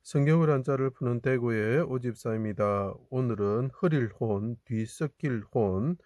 성경을 한자를 푸는 대구의 오집사입니다. 오늘은 흐릴 혼, 뒤섞일 혼,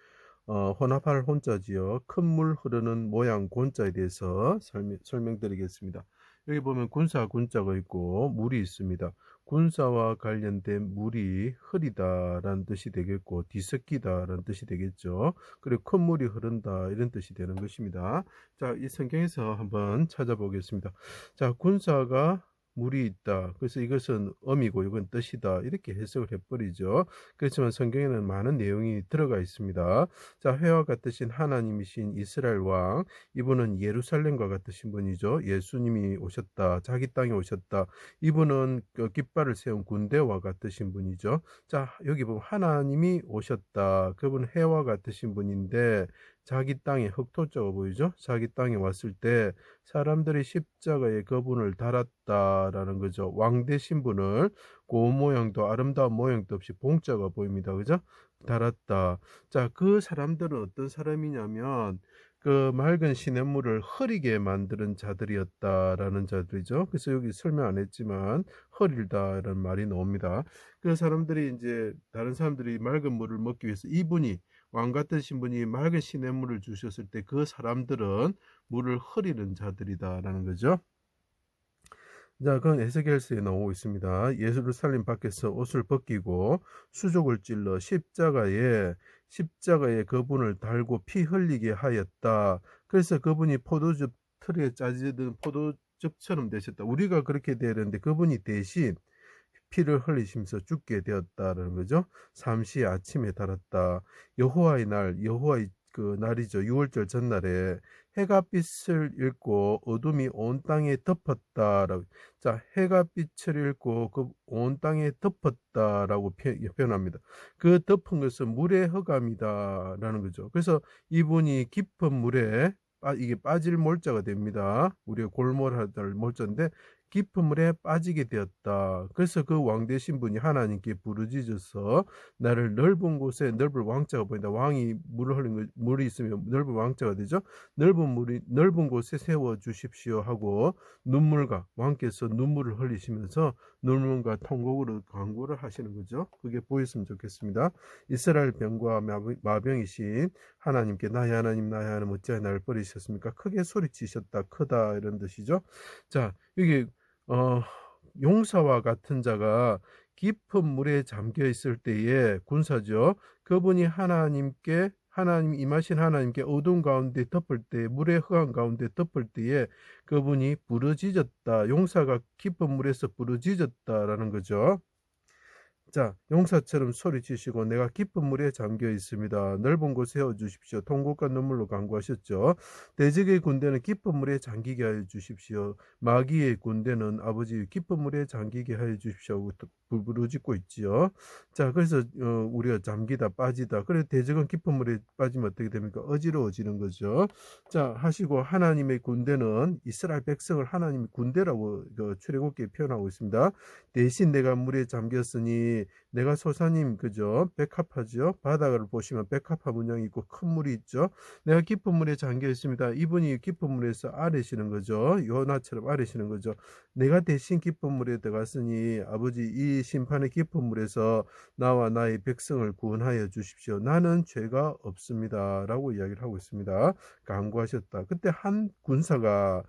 혼합할 혼자지요. 큰 물 흐르는 모양 곤자에 대해서 설명드리겠습니다. 여기 보면 군사 군자가 있고 물이 있습니다. 군사와 관련된 물이 흐리다라는 뜻이 되겠고 뒤섞이다라는 뜻이 되겠죠. 그리고 큰 물이 흐른다 이런 뜻이 되는 것입니다. 자, 이 성경에서 한번 찾아보겠습니다. 자, 군사가 물이 있다. 그래서 이것은 어미고 이건 뜻이다. 이렇게 해석을 해버리죠. 그렇지만 성경에는 많은 내용이 들어가 있습니다. 자, 회와 같으신 하나님이신 이스라엘 왕, 이분은 예루살렘과 같으신 분이죠. 예수님이 오셨다. 자기 땅에 오셨다. 이분은 깃발을 세운 군대와 같으신 분이죠. 자, 여기 보면 하나님이 오셨다. 그분은 해와 같으신 분인데 자기 땅에 흑토자가 보이죠? 자기 땅에 왔을 때 사람들이 십자가에 그분을 달았다라는 거죠. 왕 되신 분을 고운 모양도 아름다운 모양도 없이 봉자가 보입니다. 그죠? 달았다. 자, 그 사람들은 어떤 사람이냐면 그 맑은 시냇물을 흐리게 만드는 자들이었다라는 자들이죠. 그래서 여기 설명 안 했지만 흐릴다라는 말이 나옵니다. 그 사람들이 이제 다른 사람들이 맑은 물을 먹기 위해서 이분이 왕 같으신 분이 맑은 시냇물을 주셨을 때 그 사람들은 물을 흐리는 자들이다라는 거죠. 자, 그건 에스겔서에 나오고 있습니다. 예루살렘 밖에서 옷을 벗기고 수족을 찔러 십자가에 그분을 달고 피 흘리게 하였다. 그래서 그분이 포도즙 틀에 짜지던 포도즙처럼 되셨다. 우리가 그렇게 되는데 그분이 대신 피를 흘리시면서 죽게 되었다는 거죠. 삼시 아침에 달았다. 여호와의 날, 여호와의 그 날이죠. 6월절 전날에 해가 빛을 잃고 어둠이 온 땅에 덮었다라고. 자, 해가 빛을 잃고 그 온 땅에 덮었다라고 표현합니다. 그 덮은 것은 물의 흑암이다라는 거죠. 그래서 이분이 깊은 물에 이게 빠질 몰자가 됩니다. 우리가 골몰할 몰자인데 깊은 물에 빠지게 되었다. 그래서 그 왕 되신 분이 하나님께 부르짖어서 나를 넓은 곳에 넓은 왕자가 보인다. 왕이 물을 흘린 거, 물이 있으면 넓은 왕자가 되죠. 넓은 곳에 세워 주십시오 하고 눈물과 왕께서 눈물을 흘리시면서 눈물과 통곡으로 간구를 하시는 거죠. 그게 보였으면 좋겠습니다. 이스라엘 병과 마병이신 하나님께 나의 하나님 나의 하나님 어찌하여 나를 버리셨습니까? 크게 소리치셨다. 크다 이런 뜻이죠. 자, 여기 용사와 같은 자가 깊은 물에 잠겨 있을 때에 군사죠. 그분이 하나님 임하신 하나님께 어두운 가운데 덮을 때 물의 흑암 가운데 덮을 때에 그분이 부르짖었다. 용사가 깊은 물에서 부르짖었다라는 거죠. 자, 용사처럼 소리치시고 내가 깊은 물에 잠겨 있습니다. 넓은 곳에 세워 주십시오. 통곡과 눈물로 간구하셨죠. 대적의 군대는 깊은 물에 잠기게 하여 주십시오. 마귀의 군대는 아버지 깊은 물에 잠기게 하여 주십시오 하고 부르짖고 있지요. 자, 그래서 우리가 잠기다 빠지다. 그래 대적은 깊은 물에 빠지면 어떻게 됩니까? 어지러워지는 거죠. 자, 하시고 하나님의 군대는 이스라엘 백성을 하나님의 군대라고 출애굽기에 표현하고 있습니다. 대신 내가 물에 잠겼으니 내가 소사님 그죠? 백합화죠. 바닥을 보시면 백합화 문양이 있고 큰 물이 있죠. 내가 깊은 물에 잠겨 있습니다. 이분이 깊은 물에서 아래시는 거죠. 요나처럼 아래시는 거죠. 내가 대신 깊은 물에 들어갔으니 아버지 이 심판의 깊은 물에서 나와 나의 백성을 구원하여 주십시오. 나는 죄가 없습니다. 라고 이야기를 하고 있습니다. 간구하셨다. 그때 군사가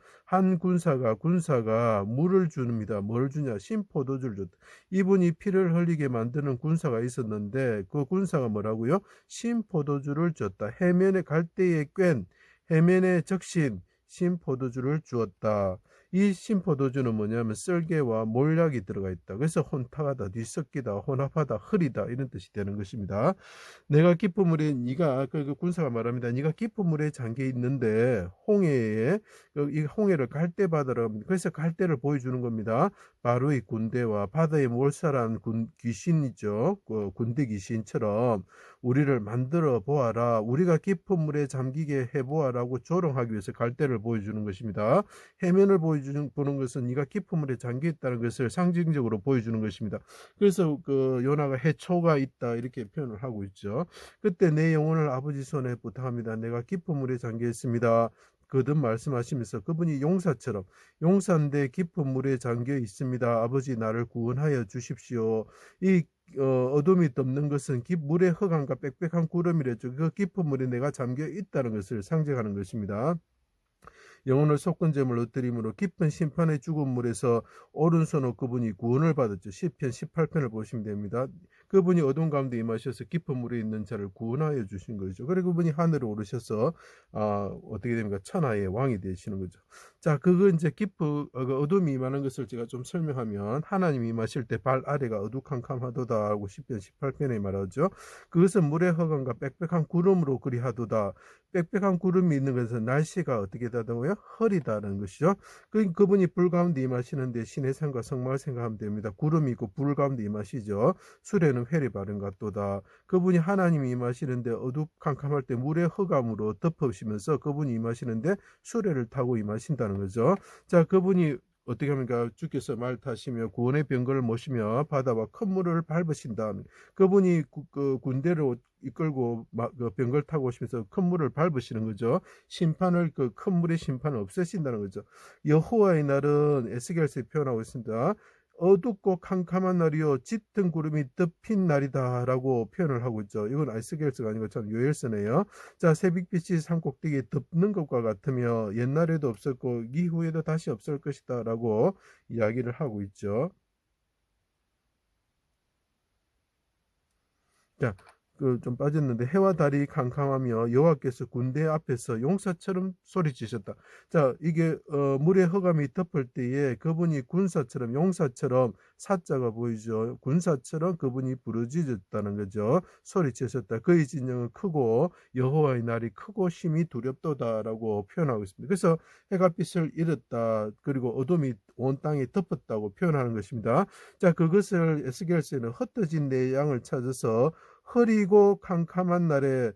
물을 줍니다. 뭘 주냐? 신포도주를 줬다. 이분이 피를 흘리게 만드는 군사가 있었는데 그 군사가 뭐라고요? 신포도주를 줬다. 해면에 갈대에 꽹 해면에 적신 신포도주를 주었다. 이 신포도주는 뭐냐면 썰개와 몰약이 들어가 있다. 그래서 혼탁하다, 뒤섞이다, 혼합하다, 흐리다 이런 뜻이 되는 것입니다. 내가 깊은 물에 네가 그 군사가 말합니다. 네가 깊은 물에 잠겨 있는데 홍해에 이 홍해를 갈대바다라 그래서 갈대를 보여주는 겁니다. 바로 이 군대와 바다에 몰살한 귀신이죠. 그 군대 귀신처럼 우리를 만들어 보아라. 우리가 깊은 물에 잠기게 해보아라고 조롱하기 위해서 갈대를 보여주는 것입니다. 해면을 보는 것은 네가 깊은 물에 잠겨 있다는 것을 상징적으로 보여주는 것입니다. 그래서 그 요나가 해초가 있다 이렇게 표현을 하고 있죠. 그때 내 영혼을 아버지 손에 부탁합니다. 내가 깊은 물에 잠겨 있습니다. 거듭 말씀하시면서 그분이 용사인데 깊은 물에 잠겨 있습니다. 아버지 나를 구원하여 주십시오. 이 어둠이 덮는 것은 물의 흑암과 빽빽한 구름이랬죠. 그 깊은 물에 내가 잠겨 있다는 것을 상징하는 것입니다. 영혼을 속건제물 엎드림으로 깊은 심판의 죽은 물에서 오른손으로 그분이 구원을 받았죠. 시편 18편을 보시면 됩니다. 그분이 어두운 가운데 임하셔서 깊은 물에 있는 자를 구원하여 주신 거죠. 그리고 그분이 하늘에 오르셔서 어떻게 됩니까? 천하의 왕이 되시는 거죠. 자, 그거 이제 어둠이 임하는 것을 제가 좀 설명하면, 하나님이 임하실 때 발 아래가 어두캄캄하도다 하고 시편 18편에 말하죠. 그것은 물의 허감과 빽빽한 구름으로 그리하도다. 빽빽한 구름이 있는 것은 날씨가 어떻게 되다고요? 흐리다는 것이죠. 그분이 불 가운데 임하시는데 신의 산과 성막을 생각하면 됩니다. 구름이 있고 불 가운데 임하시죠. 수레는 회리 바른 같도다. 그분이 하나님이 임하시는데 어두캄캄할 때 물의 흑암으로 덮으시면서 그분이 임하시는데 수레를 타고 임하신다는 거죠. 자, 그분이 어떻게 합니까? 주께서 말 타시며 구원의 병거를 모시며 바다와 큰 물을 밟으신다. 그분이 그 군대를 이끌고 그 병거를 타고 오시면서 큰 물을 밟으시는 거죠. 심판을 그 큰 물의 심판을 없애신다는 거죠. 여호와의 날은 에스겔서에 표현하고 있습니다. 어둡고 캄캄한 날이요 짙은 구름이 덮인 날이다라고 표현을 하고 있죠. 이건 에스겔서가 아니고 참 요엘서네요. 자, 새벽빛이 산꼭대기에 덮는 것과 같으며 옛날에도 없었고 이후에도 다시 없을 것이다라고 이야기를 하고 있죠. 자, 좀 빠졌는데 해와 달이 캄캄하며 여호와께서 군대 앞에서 용사처럼 소리치셨다. 자, 이게 물의 흑암이 덮을 때에 그분이 군사처럼 용사처럼 사자가 보이죠. 군사처럼 그분이 부르짖었다는 거죠. 소리치셨다. 그의 진영은 크고 여호와의 날이 크고 심히 두렵도다라고 표현하고 있습니다. 그래서 해가 빛을 잃었다. 그리고 어둠이 온 땅에 덮었다고 표현하는 것입니다. 자, 그것을 에스겔서에는 흩어진 내 양을 찾아서 흐리고 캄캄한 날에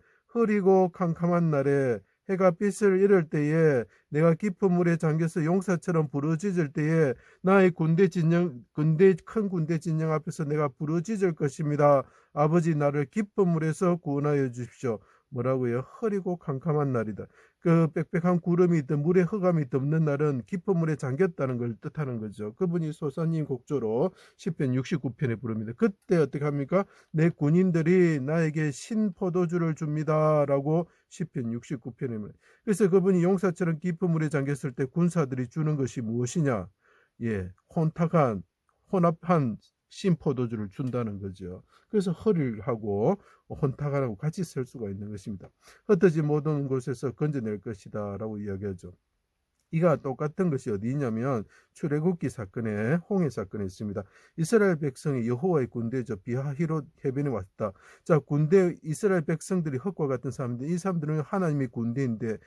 해가 빛을 잃을 때에 내가 깊은 물에 잠겨서 용사처럼 부르짖을 때에 나의 큰 군대 진영 앞에서 내가 부르짖을 것입니다. 아버지 나를 깊은 물에서 구원하여 주십시오. 뭐라고요? 흐리고 캄캄한 날이다. 그 빽빽한 구름이 있던 물의 흑암이 덮는 날은 깊은 물에 잠겼다는 걸 뜻하는 거죠. 그분이 소사님 곡조로 시편 69편에 부릅니다. 그때 어떻게 합니까? 내 군인들이 나에게 신포도주를 줍니다. 라고 시편 69편에 말합니다. 그래서 그분이 용사처럼 깊은 물에 잠겼을 때 군사들이 주는 것이 무엇이냐? 예, 혼합한 신포도주를 준다는 거죠. 그래서 허리를 하고 혼탁하라고 같이 설 수가 있는 것입니다. 흩어진 모든 곳에서 건져낼 것이다 라고 이야기하죠. 이가 똑같은 것이 어디 있냐면 출애굽기 사건에 홍해 사건에 있습니다. 이스라엘 백성이 여호와의 군대죠. 비하히롯 해변에 왔다. 자, 군대 이스라엘 백성들이 흙과 같은 사람들, 이 사람들은 하나님의 군대인데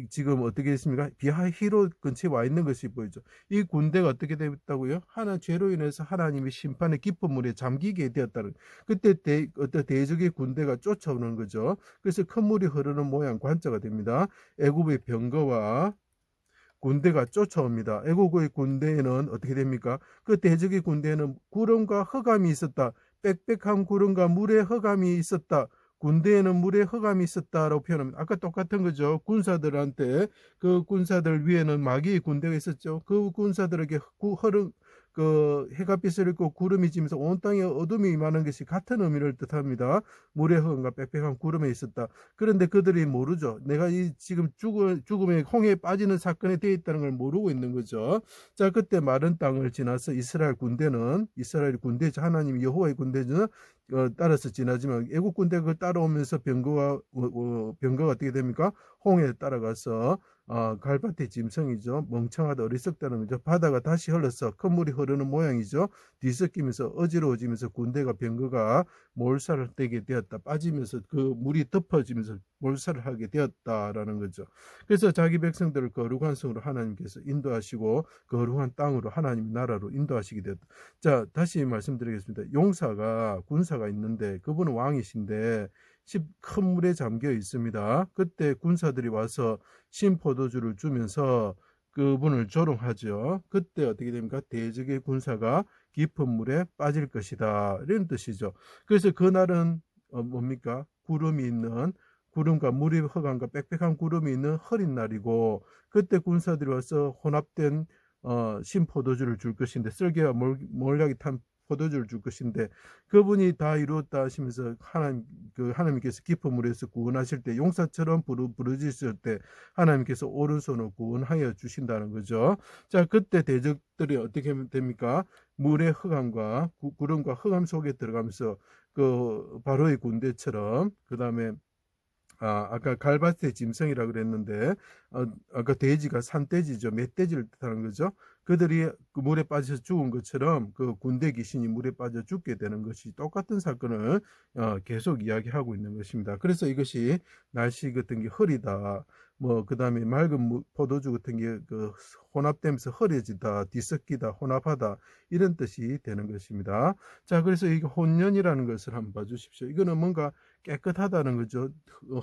지금 어떻게 됐습니까? 비하히롯 근처에 와 있는 것이 보이죠. 이 군대가 어떻게 되었다고요? 죄로 인해서 하나님의 심판의 깊은 물에 잠기게 되었다는. 그때 어떤 대적의 군대가 쫓아오는 거죠. 그래서 큰 물이 흐르는 모양 관자가 됩니다. 애굽의 병거와 군대가 쫓아옵니다. 애국의 군대에는 어떻게 됩니까? 그 대적의 군대에는 구름과 흑암이 있었다. 빽빽한 구름과 물의 흑암이 있었다. 군대에는 물의 흑암이 있었다라고 표현합니다. 아까 똑같은 거죠. 군사들한테 그 군사들 위에는 마귀의 군대가 있었죠. 그 군사들에게 해가 빛을 잃고 구름이 지면서 온 땅에 어둠이 임하는 것이 같은 의미를 뜻합니다. 물의 흑암과 빽빽한 구름에 있었다. 그런데 그들이 모르죠. 내가 지금 죽음의 홍해에 빠지는 사건에 되어 있다는 걸 모르고 있는 거죠. 자, 그때 마른 땅을 지나서 이스라엘 군대죠. 하나님 여호와의 군대는 따라서 지나지만 애국 군대가 그걸 따라오면서 병거가 어떻게 됩니까? 홍해에 따라가서 갈밭의 짐승이죠. 멍청하다 어리석다는 거죠. 바다가 다시 흘러서 큰 물이 흐르는 모양이죠. 뒤섞이면서 어지러워지면서 병거가 몰살을 되게 되었다. 빠지면서 그 물이 덮어지면서 몰살을 하게 되었다라는 거죠. 그래서 자기 백성들을 거룩한 성으로 하나님께서 인도하시고 거룩한 땅으로 하나님 나라로 인도하시게 되었다. 자, 다시 말씀드리겠습니다. 군사가 있는데 그분은 왕이신데 큰 물에 잠겨 있습니다. 그때 군사들이 와서 신포도주를 주면서 그분을 조롱하죠. 그때 어떻게 됩니까? 대적의 군사가 깊은 물에 빠질 것이다. 이런 뜻이죠. 그래서 그날은 뭡니까? 구름과 물이 흑암과 빽빽한 구름이 있는 흐린 날이고, 그때 군사들이 와서 혼합된 신포도주를 줄 것인데, 쓸개와 몰약이 탄 포도주를 줄 것인데, 그분이 다 이루었다 하시면서 하나님께서 깊은 물에서 구원하실 때, 용사처럼 부르짖을 때 하나님께서 오른손으로 구원하여 주신다는 거죠. 자, 그때 대적들이 어떻게 하면 됩니까? 물의 흑암과 구름과 흑암 속에 들어가면서 그 바로의 군대처럼, 그 다음에 아까 갈바스의 짐승이라 그랬는데, 아까 돼지가 산돼지죠. 멧돼지를 뜻하는 거죠. 그들이 그 물에 빠져서 죽은 것처럼 그 군대 귀신이 물에 빠져 죽게 되는 것이 똑같은 사건을 계속 이야기하고 있는 것입니다. 그래서 이것이 날씨 같은 게 흐리다, 뭐 그 다음에 맑은 포도주 같은 게 그 혼합되면서 흐려지다, 뒤섞이다, 혼합하다, 이런 뜻이 되는 것입니다. 자, 그래서 이게 혼연이라는 것을 한번 봐주십시오. 이거는 뭔가 깨끗하다는 거죠.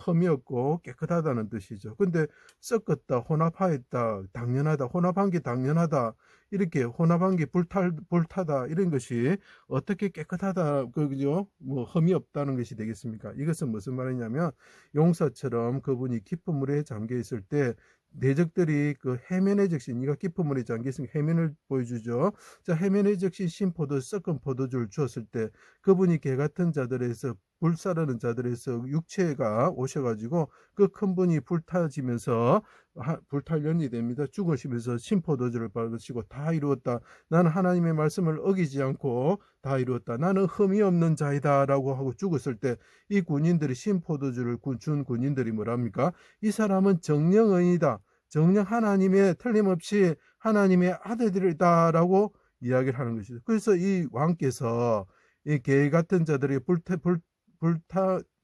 흠이 없고 깨끗하다는 뜻이죠. 근데 섞었다, 혼합하였다, 당연하다, 혼합한 게 당연하다, 이렇게 혼합한 게 불타다, 이런 것이 어떻게 깨끗하다, 그죠? 뭐 흠이 없다는 것이 되겠습니까? 이것은 무슨 말이냐면, 용사처럼 그분이 깊은 물에 잠겨 있을 때 대적들이 그 해면에 적신, 이가 깊은 물에 잠겨 있으면 해면을 보여주죠. 자, 해면에 적신 신포도, 섞은 포도주를 주었을 때 그분이 개 같은 자들에서, 불사르는 자들에서 육체가 오셔가지고 그 큰 분이 불타지면서 불탈연이 됩니다. 죽으시면서 신포도주를 받으시고 다 이루었다, 나는 하나님의 말씀을 어기지 않고 다 이루었다, 나는 흠이 없는 자이다 라고 하고 죽었을 때, 이 군인들이, 신포도주를 준 군인들이 뭐랍니까? 이 사람은 정령의이다, 정령 하나님의, 틀림없이 하나님의 아들들이다 라고 이야기를 하는 것이죠. 그래서 이 왕께서 이 개 같은 자들이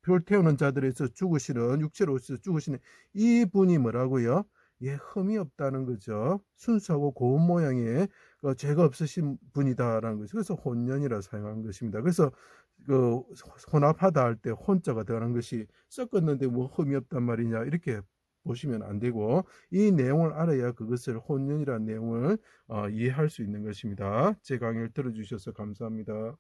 불태우는 자들에서 죽으시는, 육체로서 죽으시는 이 분이 뭐라고요? 예, 흠이 없다는 거죠. 순수하고 고운 모양의 죄가 없으신 분이다라는 거죠. 그래서 혼연이라 사용한 것입니다. 그래서 그 혼합하다 할 때 혼자가 들어가는 것이, 섞었는데 뭐 흠이 없단 말이냐, 이렇게 보시면 안 되고, 이 내용을 알아야 그것을 혼연이라는 내용을 이해할 수 있는 것입니다. 제 강의를 들어주셔서 감사합니다.